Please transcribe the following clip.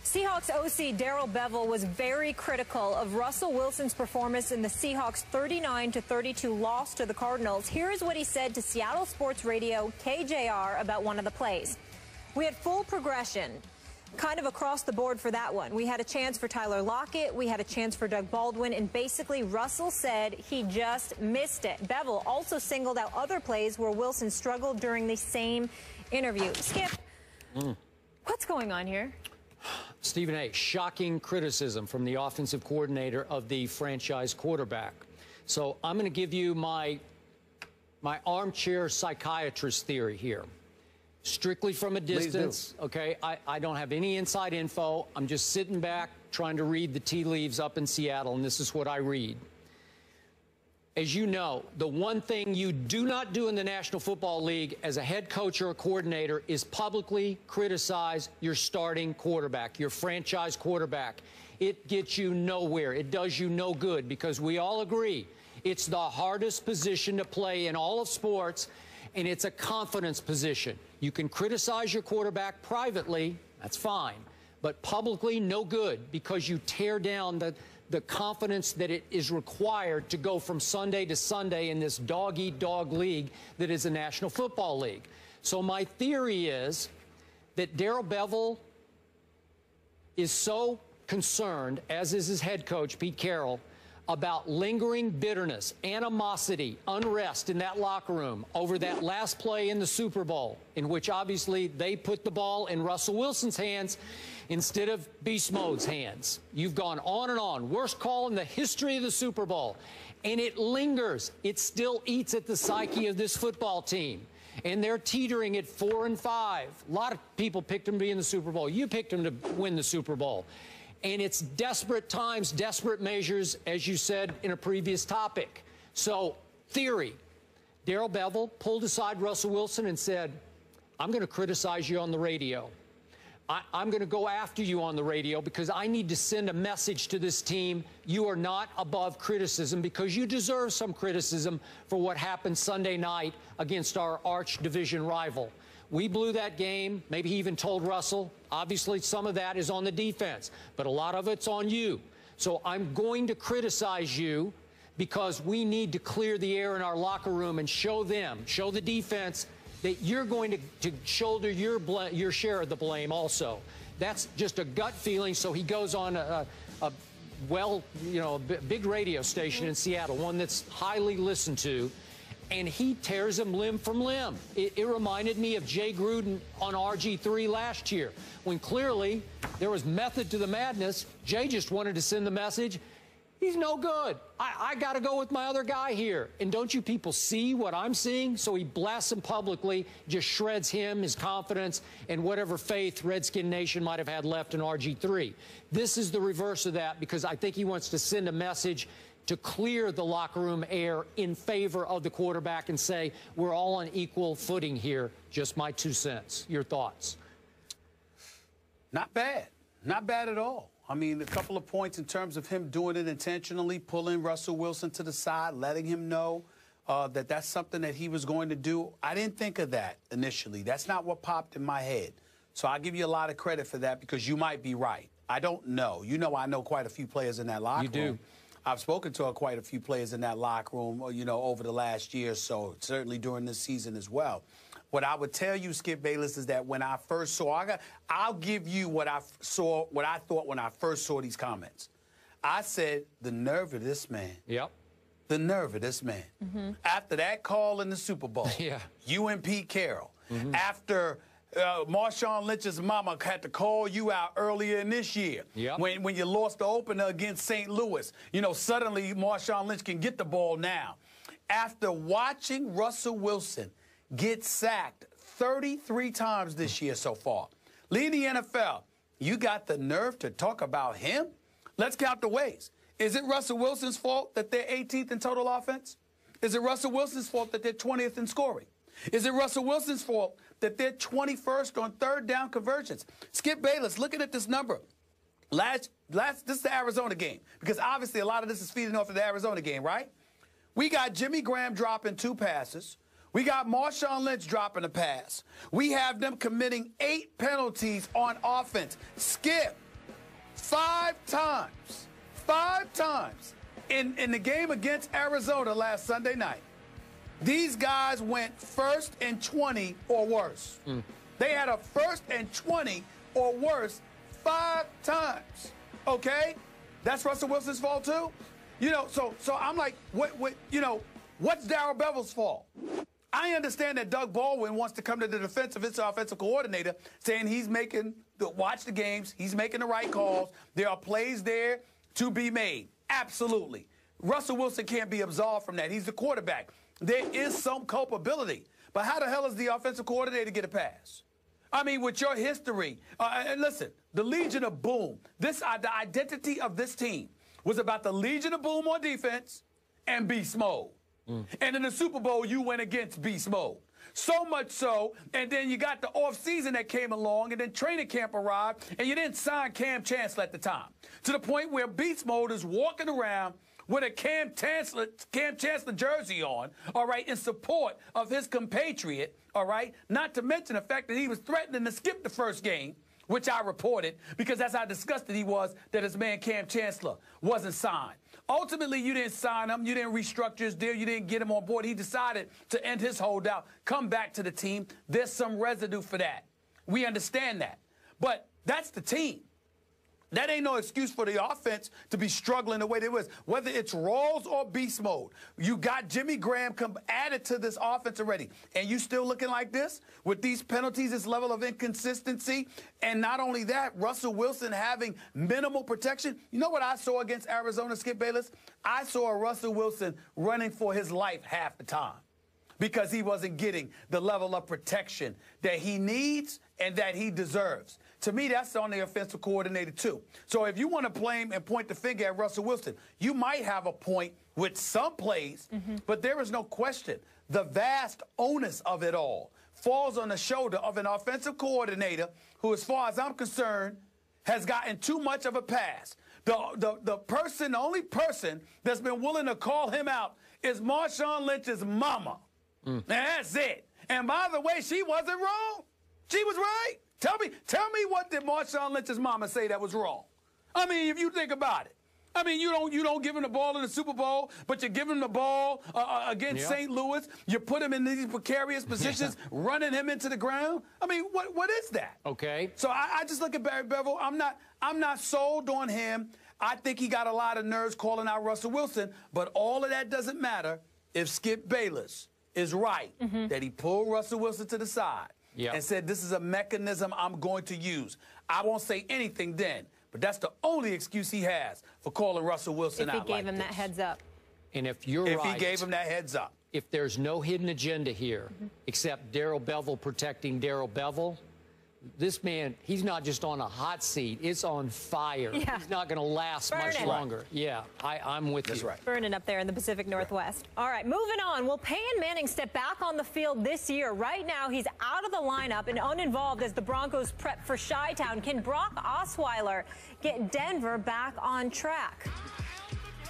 Seahawks OC Darrell Bevell was very critical of Russell Wilson's performance in the Seahawks' 39-32 loss to the Cardinals. Here is what he said to Seattle Sports Radio KJR about one of the plays. We had full progression, kind of across the board for that one. We had a chance for Tyler Lockett. We had a chance for Doug Baldwin. And basically, Russell said he just missed it. Bevell also singled out other plays where Wilson struggled during the same interview. Skip, what's going on here? Stephen A., shocking criticism from the offensive coordinator of the franchise quarterback. So I'm going to give you my armchair psychiatrist theory here. Strictly from a distance, okay? I don't have any inside info. I'm just sitting back trying to read the tea leaves up in Seattle, and this is what I read. As you know, the one thing you do not do in the National Football League as a head coach or a coordinator is publicly criticize your starting quarterback, your franchise quarterback. It gets you nowhere. It does you no good, because we all agree it's the hardest position to play in all of sports, and it's a confidence position. You can criticize your quarterback privately, that's fine, but publicly, no good, because you tear down the confidence that it is required to go from Sunday to Sunday in this dog-eat-dog league that is the National Football League. So my theory is that Darrell Bevell is so concerned, as is his head coach, Pete Carroll, about lingering bitterness, animosity, unrest in that locker room over that last play in the Super Bowl, in which obviously they put the ball in Russell Wilson's hands instead of Beast Mode's hands. You've gone on and on. Worst call in the history of the Super Bowl. And it lingers. It still eats at the psyche of this football team. And they're teetering at 4-5. A lot of people picked them to be in the Super Bowl. You picked them to win the Super Bowl. And it's desperate times, desperate measures, as you said in a previous topic. So, theory, Darrell Bevell pulled aside Russell Wilson and said, I'm going to criticize you on the radio. I'm going to go after you on the radio because I need to send a message to this team. You are not above criticism, because you deserve some criticism for what happened Sunday night against our arch division rival. We blew that game. Maybe he even told Russell. Obviously, some of that is on the defense, but a lot of it's on you. So I'm going to criticize you because we need to clear the air in our locker room and show them, show the defense, that you're going to shoulder your share of the blame also. That's just a gut feeling. So he goes on a big radio station in Seattle, one that's highly listened to, and he tears him limb from limb. It reminded me of Jay Gruden on RG3 last year, when clearly there was method to the madness. Jay just wanted to send the message, he's no good. I got to go with my other guy here. And don't you people see what I'm seeing? So he blasts him publicly, just shreds him, his confidence, and whatever faith Redskin Nation might have had left in RG3. This is the reverse of that, because I think he wants to send a message to clear the locker room air in favor of the quarterback and say, we're all on equal footing here. Just my 2 cents. Your thoughts? Not bad. Not bad at all. I mean, a couple of points in terms of him doing it intentionally, pulling Russell Wilson to the side, letting him know that that's something that he was going to do. I didn't think of that initially. That's not what popped in my head. So I'll give you a lot of credit for that, because you might be right. I don't know. You know, I know quite a few players in that locker room. You do. I've spoken to quite a few players in that locker room, you know, over the last year or so, certainly during this season as well. What I would tell you, Skip Bayless, is that when I first saw, I'll give you what I saw, what I thought when I first saw these comments. I said, the nerve of this man. Yep. The nerve of this man. After that call in the Super Bowl, you and Pete Carroll, after Marshawn Lynch's mama had to call you out earlier in this year, when you lost the opener against St. Louis. You know, suddenly Marshawn Lynch can get the ball now. After watching Russell Wilson get sacked 33 times this year so far, leading the NFL, you got the nerve to talk about him? Let's count the ways. Is it Russell Wilson's fault that they're 18th in total offense? Is it Russell Wilson's fault that they're 20th in scoring? Is it Russell Wilson's fault that they're 21st on third down conversions? Skip Bayless, looking at this number. This is the Arizona game, because obviously a lot of this is feeding off of the Arizona game, right? We got Jimmy Graham dropping 2 passes. We got Marshawn Lynch dropping a pass. We have them committing 8 penalties on offense. Skip, 5 times in the game against Arizona last Sunday night, these guys went 1st and 20 or worse. They had a 1st and 20 or worse 5 times. Okay? That's Russell Wilson's fault too? You know, so I'm like, what's Darrell Bevell's fault? I understand that Doug Baldwin wants to come to the defense of his offensive coordinator, saying he's watch the games, he's making the right calls. There are plays there to be made. Absolutely. Russell Wilson can't be absolved from that. He's the quarterback. There is some culpability. But how the hell does the offensive coordinator get a pass? I mean, with your history, and listen, the Legion of Boom, the identity of this team was about the Legion of Boom on defense and beast mode. And in the Super Bowl, you went against beast mode. So much so, and then you got the offseason that came along, and then training camp arrived, and you didn't sign Cam Chancellor at the time. To the point where beast mode is walking around with a Cam Chancellor jersey on, all right, in support of his compatriot, all right, not to mention the fact that he was threatening to skip the first game, which I reported, because that's how disgusted he was that his man Cam Chancellor wasn't signed. Ultimately, you didn't sign him. You didn't restructure his deal. You didn't get him on board. He decided to end his holdout, come back to the team. There's some residue for that. We understand that. But that's the team. That ain't no excuse for the offense to be struggling the way they was. Whether it's Rawls or beast mode, you got Jimmy Graham added to this offense already. And you still looking like this with these penalties, this level of inconsistency. And not only that, Russell Wilson having minimal protection. You know what I saw against Arizona, Skip Bayless? I saw Russell Wilson running for his life half the time because he wasn't getting the level of protection that he needs and that he deserves. To me, that's on the offensive coordinator, too. So if you want to blame and point the finger at Russell Wilson, you might have a point with some plays, but there is no question. The vast onus of it all falls on the shoulder of an offensive coordinator who, as far as I'm concerned, has gotten too much of a pass. The only person that's been willing to call him out is Marshawn Lynch's mama. And that's it. And by the way, she wasn't wrong. She was right. Tell me what did Marshawn Lynch's mama say that was wrong? I mean, if you think about it. I mean, you don't give him the ball in the Super Bowl, but you give him the ball against St. Louis. You put him in these precarious positions, running him into the ground. I mean, what is that? Okay. So I just look at Barry Bevell. I'm not sold on him. I think he got a lot of nerves calling out Russell Wilson, but all of that doesn't matter if Skip Bayless is right, that he pulled Russell Wilson to the side. And said, this is a mechanism I'm going to use. I won't say anything then, but that's the only excuse he has for calling Russell Wilson out like this. If he gave him that heads up. And if you're right. If he gave him that heads up. If there's no hidden agenda here except Darrell Bevell protecting Darrell Bevell, this man, he's not just on a hot seat. It's on fire. He's not going to last much longer. Yeah, I'm with you. That's right. Burning up there in the Pacific Northwest. All right, moving on. Will Peyton Manning step back on the field this year? Right now, he's out of the lineup and uninvolved as the Broncos prep for Chi-Town. Can Brock Osweiler get Denver back on track?